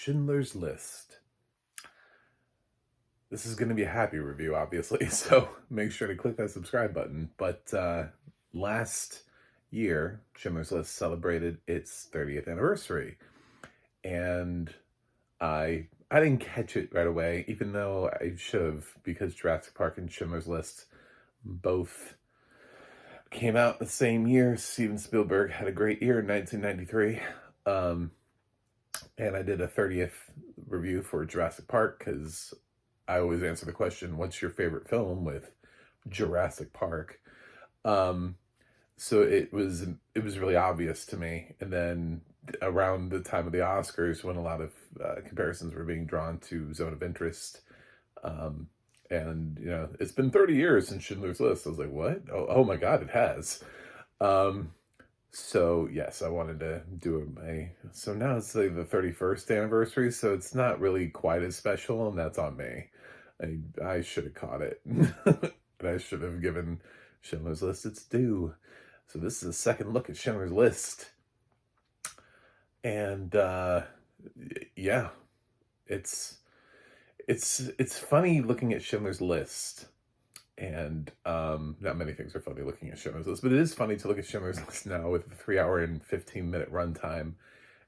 Schindler's List. This is going to be a happy review, obviously, so make sure to click that subscribe button. But last year, Schindler's List celebrated its 30th anniversary, and I didn't catch it right away, even though I should have, because Jurassic Park and Schindler's List both came out the same year. Steven Spielberg had a great year in 1993. And I did a 30th review for Jurassic Park because I always answer the question, what's your favorite film, with Jurassic Park? So it was really obvious to me. And then around the time of the Oscars, when a lot of comparisons were being drawn to Zone of Interest, and it's been 30 years since Schindler's List. I was like, what? Oh my God, it has. So yes, I wanted to do so now it's like the 31st anniversary, so it's not really quite as special, and that's on me. I should have caught it. And I should have given Schindler's List its due. So this is a second look at Schindler's List. And yeah, it's funny looking at Schindler's List. And not many things are funny looking at Schindler's List, but it is funny to look at Schindler's List now with a 3-hour and 15-minute runtime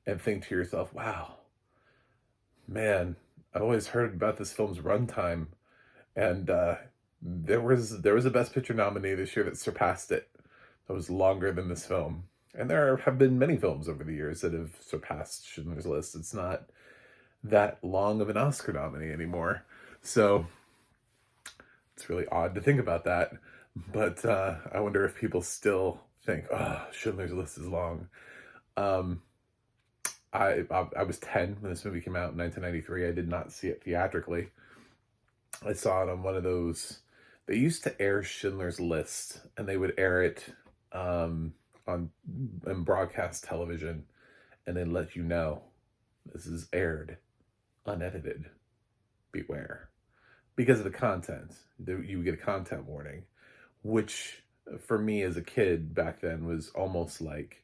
and think to yourself, wow, man, I've always heard about this film's runtime, and there was a Best Picture nominee this year that surpassed it. That was longer than this film. And there have been many films over the years that have surpassed Schindler's List. It's not that long of an Oscar nominee anymore. So it's really odd to think about that. But I wonder if people still think, oh, Schindler's List is long. I was 10 when this movie came out in 1993. I did not see it theatrically. I saw it on one of those. They used to air Schindler's List, and they would air it on broadcast television, and then let you know this is aired unedited. Beware. Because of the content. You get a content warning, which for me as a kid back then was almost like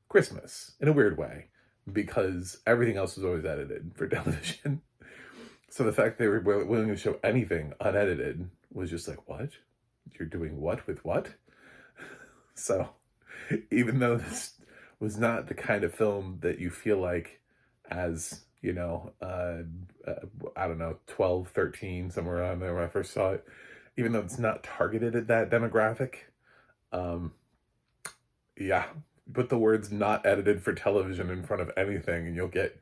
Christmas in a weird way, because everything else was always edited for television. So the fact they were willing to show anything unedited was just like, what? You're doing what with what? So even though this was not the kind of film that you feel like as, I don't know, 12, 13, somewhere around there when I first saw it, even though it's not targeted at that demographic, yeah, put the words "not edited for television" in front of anything, and you'll get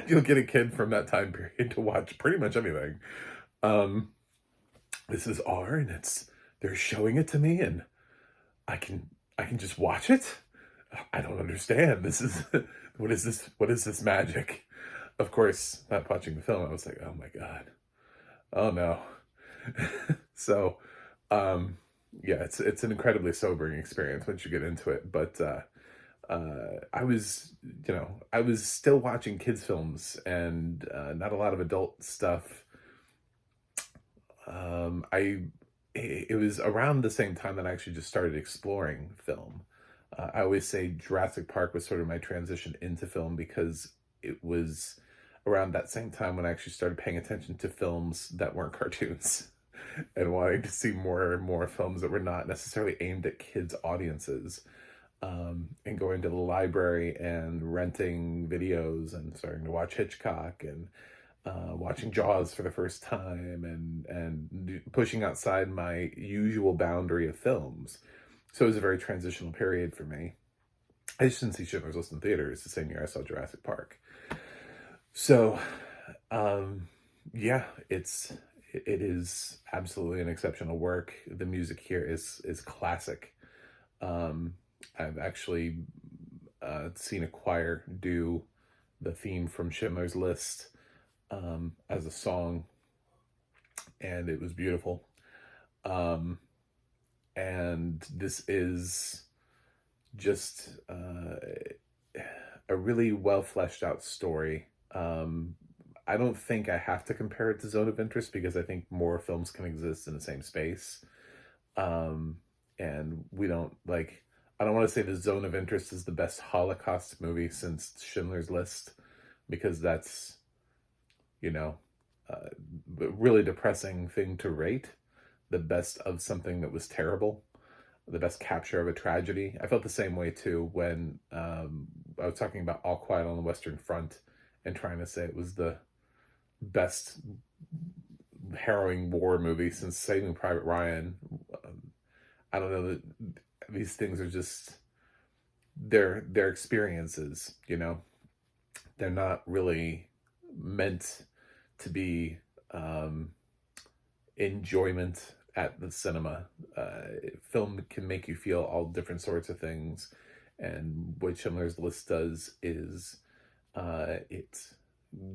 you'll get a kid from that time period to watch pretty much anything. This is R, and they're showing it to me, and I can just watch it. I don't understand. This is what is this? What is this magic? Of course, not watching the film, I was like, oh my God. Oh no. So, yeah, it's an incredibly sobering experience once you get into it. But I was still watching kids' films and not a lot of adult stuff. It was around the same time that I actually just started exploring film. I always say Jurassic Park was sort of my transition into film, because it was around that same time when I actually started paying attention to films that weren't cartoons and wanting to see more and more films that were not necessarily aimed at kids' audiences, and going to the library and renting videos and starting to watch Hitchcock and watching Jaws for the first time, and pushing outside my usual boundary of films. So it was a very transitional period for me. I just didn't see Schindler's List in theaters the same year I saw Jurassic Park. So, yeah, it is absolutely an exceptional work. The music here is classic. I've actually seen a choir do the theme from Schindler's List as a song, and it was beautiful. And this is just a really well fleshed out story. I don't think I have to compare it to Zone of Interest, because I think more films can exist in the same space. And I don't want to say the Zone of Interest is the best Holocaust movie since Schindler's List, because that's, you know, a really depressing thing to rate. The best of something that was terrible, the best capture of a tragedy. I felt the same way too when I was talking about All Quiet on the Western Front and trying to say it was the best harrowing war movie since Saving Private Ryan. I don't know that these things are just they're experiences, you know. They're not really meant to be enjoyment at the cinema. Film can make you feel all different sorts of things, and what Schindler's List does is it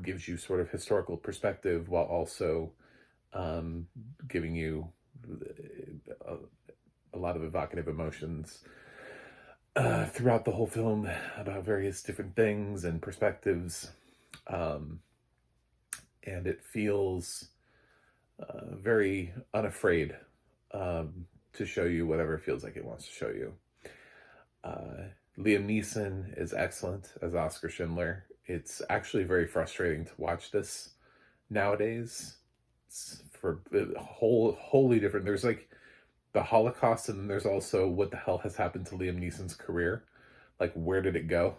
gives you sort of historical perspective while also giving you a, a lot of evocative emotions throughout the whole film about various different things and perspectives. Um, and it feels very unafraid to show you whatever it feels like it wants to show you. Liam Neeson is excellent as Oscar Schindler. It's actually very frustrating to watch this nowadays. It's for wholly different. There's like the Holocaust, and then there's also what the hell has happened to Liam Neeson's career. Like, where did it go?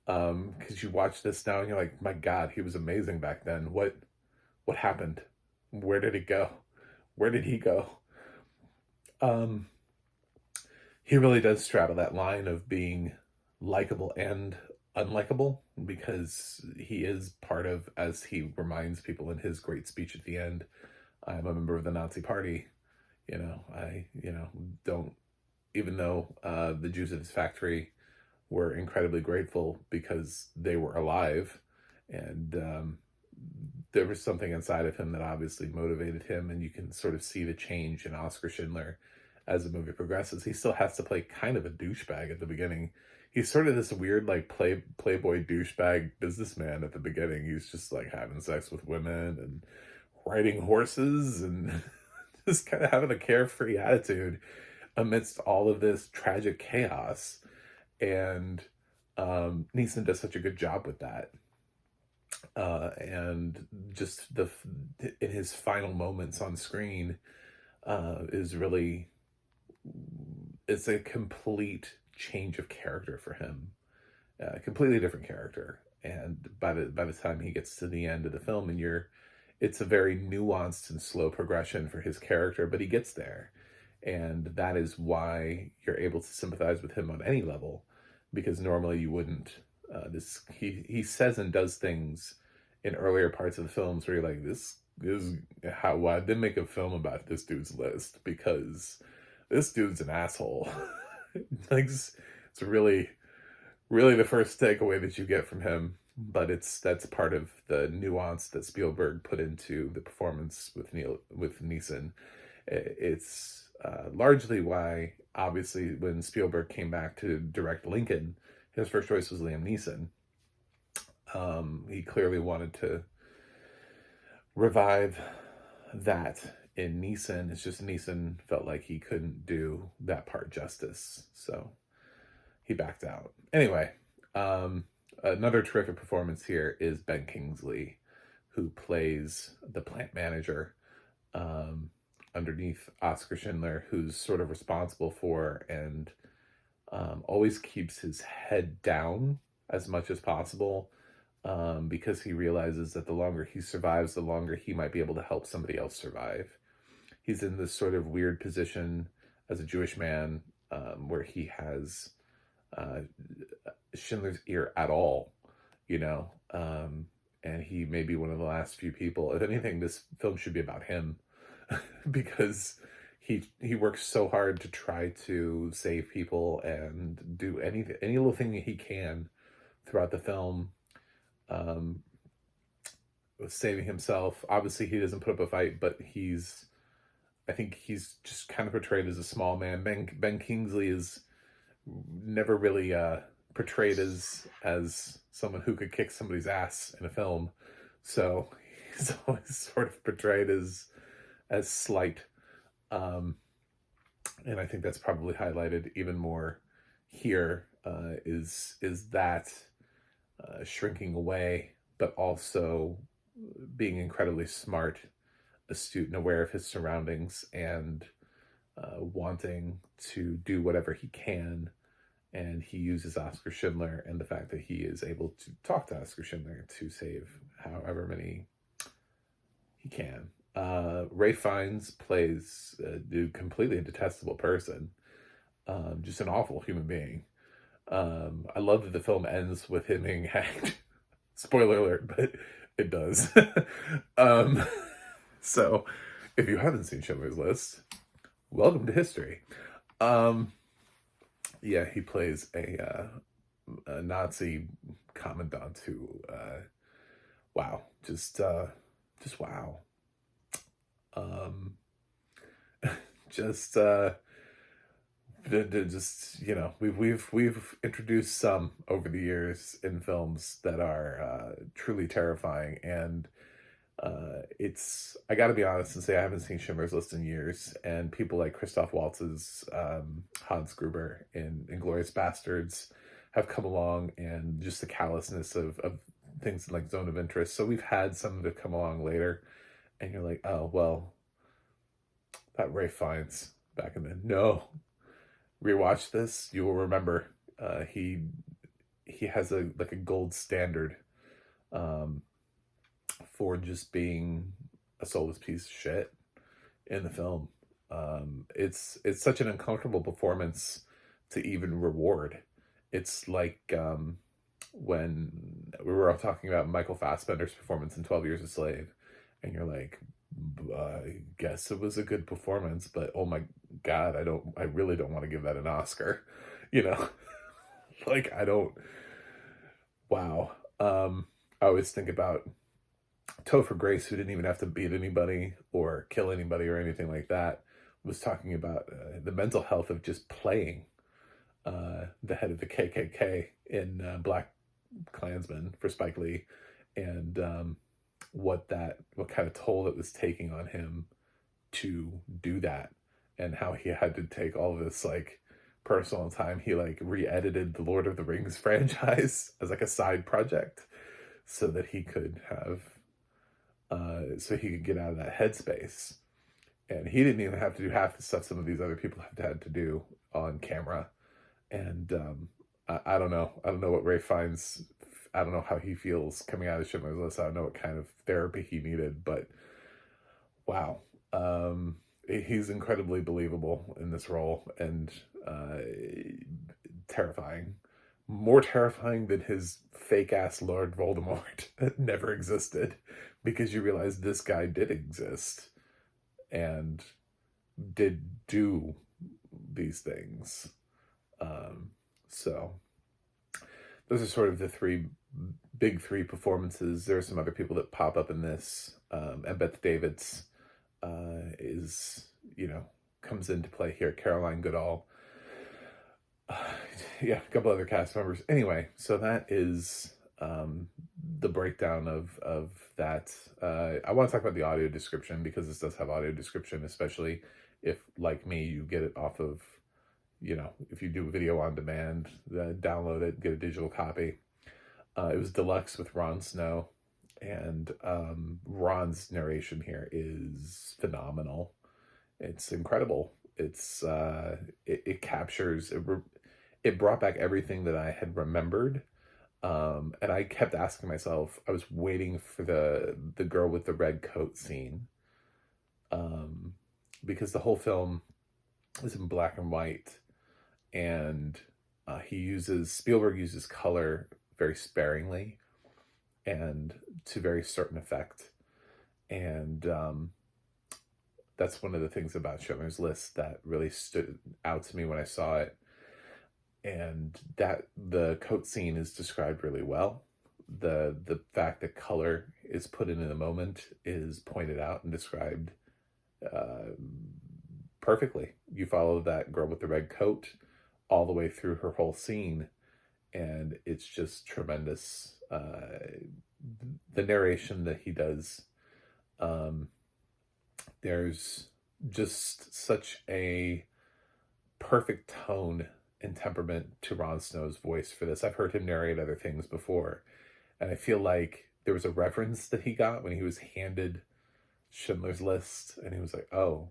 Because you watch this now and you're like, my God, he was amazing back then. What happened? Where did it go? Where did he go? He really does straddle that line of being likable and unlikable, because he is part of, as he reminds people in his great speech at the end, I'm a member of the Nazi Party. I don't, even though the Jews at his factory were incredibly grateful because they were alive, and there was something inside of him that obviously motivated him, and you can sort of see the change in Oscar Schindler as the movie progresses. He still has to play kind of a douchebag at the beginning. He's sort of this weird, like, playboy douchebag businessman at the beginning. He's just like having sex with women and riding horses and just kind of having a carefree attitude amidst all of this tragic chaos. And Neeson does such a good job with that. And just in his final moments on screen is really, it's a complete change of character for him, a completely different character. And by the time he gets to the end of the film, and it's a very nuanced and slow progression for his character, but he gets there, and that is why you're able to sympathize with him on any level, because normally you wouldn't. He says and does things in earlier parts of the films where you're like, this is why I didn't make a film about this dude's list, because this dude's an asshole. Like, it's really, really the first takeaway that you get from him. But that's part of the nuance that Spielberg put into the performance with Neeson. It's largely why, obviously, when Spielberg came back to direct Lincoln, his first choice was Liam Neeson. He clearly wanted to revive that in Neeson. It's just Neeson felt like he couldn't do that part justice, so he backed out. Anyway, another terrific performance here is Ben Kingsley, who plays the plant manager underneath Oscar Schindler, who's sort of responsible for and always keeps his head down as much as possible, because he realizes that the longer he survives, the longer he might be able to help somebody else survive. He's in this sort of weird position as a Jewish man, where he has Schindler's ear at all, and he may be one of the last few people. If anything, this film should be about him, because he works so hard to try to save people and do any little thing that he can throughout the film, saving himself. Obviously, he doesn't put up a fight, but I think he's just kind of portrayed as a small man. Ben Kingsley is never really portrayed as someone who could kick somebody's ass in a film, so he's always sort of portrayed as slight, and I think that's probably highlighted even more here, is that shrinking away but also being incredibly smart, astute, and aware of his surroundings, and wanting to do whatever he can. And he uses Oscar Schindler and the fact that he is able to talk to Oscar Schindler to save however many he can. Ray Fiennes plays a dude, completely a detestable person, just an awful human being. I love that the film ends with him being hanged. Spoiler alert, but it does. um, so, if you haven't seen Schindler's List, welcome to history. Yeah, he plays a Nazi commandant who, wow, just wow. Um, just just we've introduced some over the years in films that are truly terrifying, and it's, I got to be honest and say I haven't seen Schindler's List in years, and people like Christoph Waltz's Hans Gruber in Inglourious Bastards have come along, and just the callousness of things like Zone of Interest. So we've had some of it come along later, and you're like, oh well, that Ray Fiennes back in the no. Rewatch this, you will remember he has a like a gold standard um, for just being a soulless piece of shit in the film. It's such an uncomfortable performance to even reward. It's like when we were all talking about Michael Fassbender's performance in 12 Years a Slave, and you're like, I guess it was a good performance, but oh my God, I really don't want to give that an Oscar, you know? Like, I don't, wow. I always think about Topher Grace, who didn't even have to beat anybody or kill anybody or anything like that, was talking about the mental health of just playing the head of the KKK in Black Klansman for Spike Lee, and what kind of toll it was taking on him to do that, and how he had to take all of this like personal time. He like re-edited the Lord of the Rings franchise as like a side project so that he could have so he could get out of that headspace. And he didn't even have to do half the stuff some of these other people have had to do on camera. And I don't know. I don't know what Ray Fiennes, I don't know how he feels coming out of Schindler's List. I don't know what kind of therapy he needed, but wow. He's incredibly believable in this role, and terrifying. More terrifying than his fake ass Lord Voldemort that never existed, because you realize this guy did exist and did do these things. So those are sort of the big three performances. There are some other people that pop up in this, and Bette David's is, comes into play here. Caroline Goodall, yeah, a couple other cast members. Anyway, so that is the breakdown of that. I want to talk about the audio description, because this does have audio description, especially if, like me, you get it off of, if you do a video on demand, download it, get a digital copy. It was deluxe with Ron Snow, and Ron's narration here is phenomenal. It's incredible. It's it captures it brought back everything that I had remembered, and I kept asking myself. I was waiting for the girl with the red coat scene, because the whole film is in black and white, and Spielberg uses color very sparingly and to very certain effect, and that's one of the things about Schindler's List that really stood out to me when I saw it. And that the coat scene is described really well. The fact that color is put in the moment is pointed out and described perfectly. You follow that girl with the red coat all the way through her whole scene, and it's just tremendous. The narration that he does, there's just such a perfect tone and temperament to Ron Snow's voice for this. I've heard him narrate other things before, and I feel like there was a reference that he got when he was handed Schindler's List, and he was like, "Oh,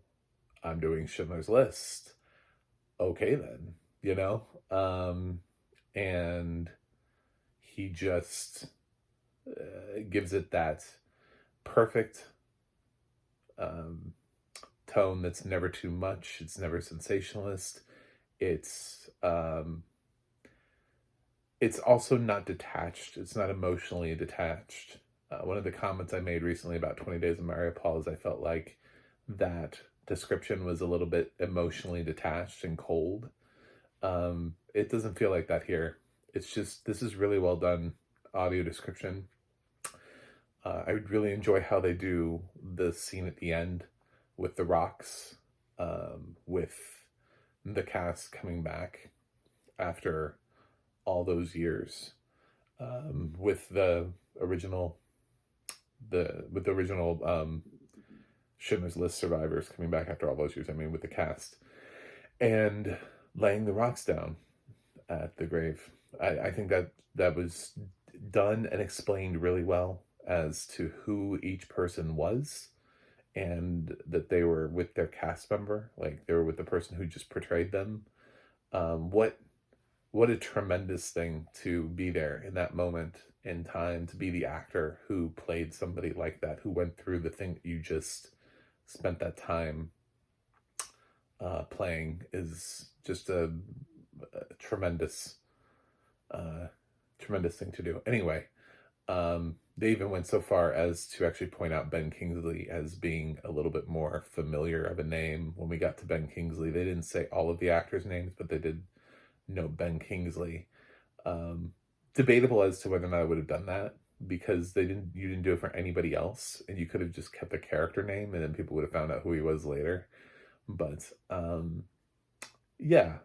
I'm doing Schindler's List. Okay, then," you know? And he just gives it that perfect um, tone that's never too much. It's never sensationalist. It's it's also not detached. It's not emotionally detached. One of the comments I made recently about 20 Days of Mariupol is I felt like that description was a little bit emotionally detached and cold. It doesn't feel like that here. It's just, this is really well done audio description. I would really enjoy how they do the scene at the end with the rocks, with the cast coming back after all those years, with the original Schindler's List survivors coming back after all those years. I mean, with the cast and laying the rocks down at the grave. I think that was done and explained really well as to who each person was, and that they were with their cast member, like they were with the person who just portrayed them. What a tremendous thing to be there in that moment in time, to be the actor who played somebody like that, who went through the thing that you just spent that time playing, is just a tremendous tremendous thing to do. Anyway, they even went so far as to actually point out Ben Kingsley as being a little bit more familiar of a name. When we got to Ben Kingsley, they didn't say all of the actors' names, but they did note Ben Kingsley. Debatable as to whether or not I would have done that, because you didn't do it for anybody else, and you could have just kept the character name, and then people would have found out who he was later. But yeah,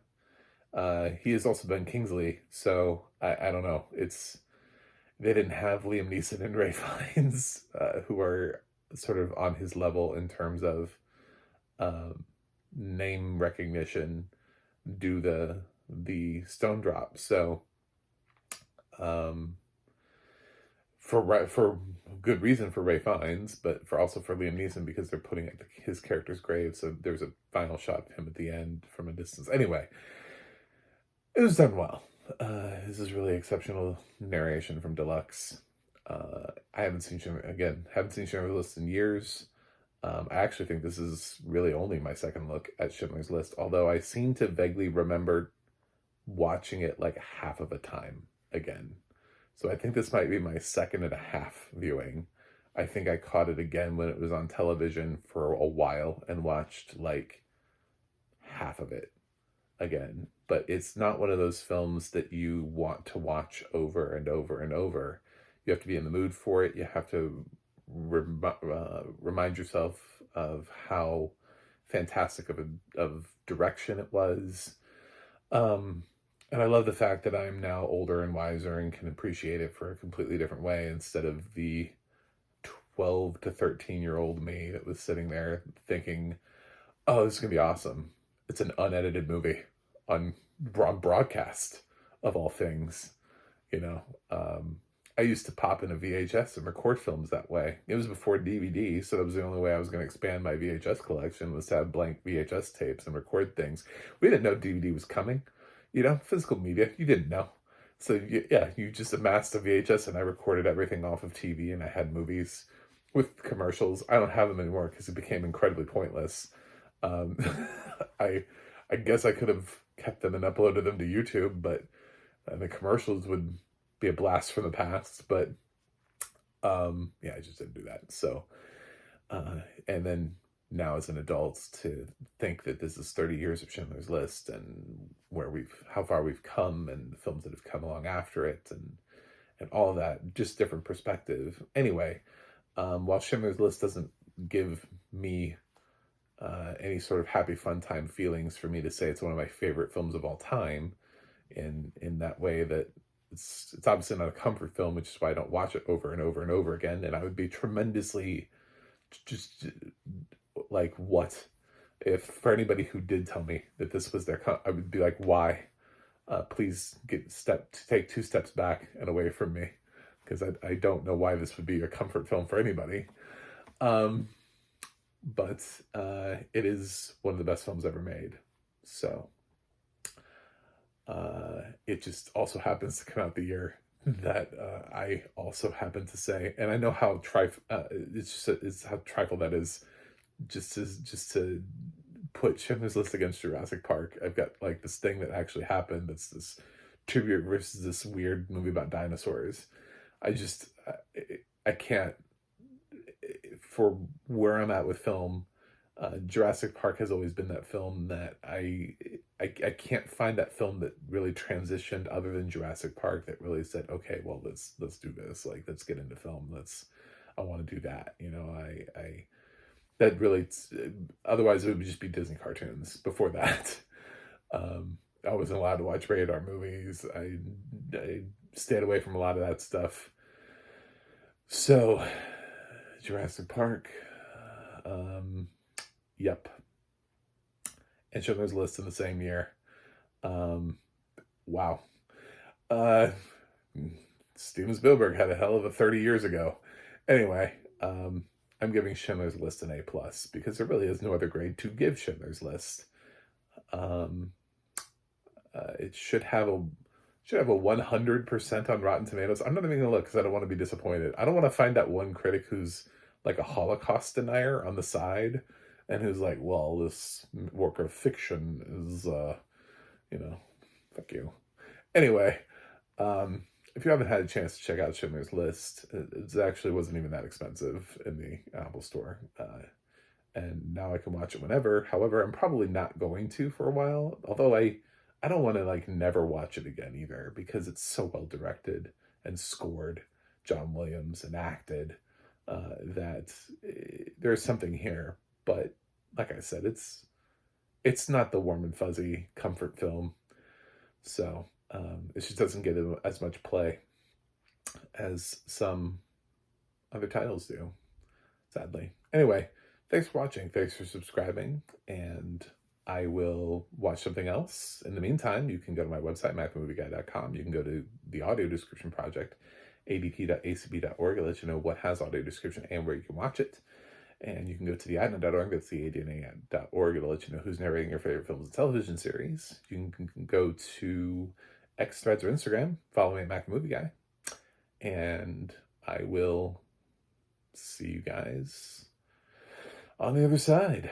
he is also Ben Kingsley, so I don't know. They didn't have Liam Neeson and Ray Fiennes, who are sort of on his level in terms of name recognition, do the stone drop. So for good reason for Ray Fiennes, but also for Liam Neeson, because they're putting at his character's grave. So there's a final shot of him at the end from a distance. Anyway, it was done well. This is really exceptional narration from Deluxe. I haven't seen Schindler's List in years. I actually think this is really only my second look at Schindler's List, although I seem to vaguely remember watching it like half of a time again. So I think this might be my second and a half viewing. I think I caught it again when it was on television for a while and watched like half of it again. But it's not one of those films that you want to watch over and over and over. You have to be in the mood for it. You have to remind yourself of how fantastic of direction it was. And I love the fact that I'm now older and wiser and can appreciate it for a completely different way, instead of the 12 to 13-year-old me that was sitting there thinking, oh, this is going to be awesome. It's an unedited movie on broadcast, of all things. I used to pop in a VHS and record films that way. It was before DVD, so that was the only way I was going to expand my VHS collection, was to have blank VHS tapes and record things. We didn't know DVD was coming. Physical media, you didn't know. So you just amassed a VHS, and I recorded everything off of TV, and I had movies with commercials. I don't have them anymore because it became incredibly pointless. I guess I could have kept them and uploaded them to YouTube, but the commercials would be a blast from the past. But yeah, I just didn't do that. So and then now as an adult, to think that this is 30 years of Schindler's List, and how far we've come, and the films that have come along after it, and all of that, just different perspective. Anyway, while Schindler's List doesn't give me any sort of happy fun time feelings for me to say it's one of my favorite films of all time, in that way, that it's obviously not a comfort film, which is why I don't watch it over and over and over again. And I would be tremendously just like, what if, for anybody who did tell me that this was I would be like, why? Please take 2 steps back and away from me. because I don't know why this would be a comfort film for anybody. Um, but it is one of the best films ever made. So it just also happens to come out the year that I also happen to say, and I know how it's how trifle that is. Just to put Schindler's List against Jurassic Park, I've got like this thing that actually happened. That's this tribute versus this weird movie about dinosaurs. I just I can't, for where I'm at with film. Jurassic Park has always been that film that I can't find that film that really transitioned other than Jurassic Park that really said, okay, well, let's do this. Like, let's get into film. I want to do that. You know, I that really, otherwise it would just be Disney cartoons before that. I wasn't allowed to watch rated R movies. I stayed away from a lot of that stuff. So, Jurassic Park, yep. And Schindler's List in the same year. Wow. Uh, Steven Spielberg had a hell of a 30 years ago. Anyway, I'm giving Schindler's List an A+, because there really is no other grade to give Schindler's List. It should have a 100% on Rotten Tomatoes. I'm not even gonna look because I don't want to be disappointed. I don't want to find that one critic who's like a Holocaust denier on the side, and who's like, well, this work of fiction is, fuck you. Anyway, if you haven't had a chance to check out Schindler's List, it actually wasn't even that expensive in the Apple Store. And now I can watch it whenever. However, I'm probably not going to for a while. Although I don't want to like never watch it again either, because it's so well directed and scored, John Williams, and acted, that there's something here. But like I said, it's not the warm and fuzzy comfort film. So it just doesn't get as much play as some other titles do, sadly. Anyway, thanks for watching. Thanks for subscribing. And I will watch something else. In the meantime, you can go to my website, macmovieguyy.com. You can go to the audio description project, adp.acb.org. I'll let you know what has audio description and where you can watch it. And you can go to the ADNA.org. That's the ADNA.org. It'll let you know who's narrating your favorite films and television series. You can go to X, Threads, or Instagram. Follow me at Mac Movie Guy. And I will see you guys on the other side.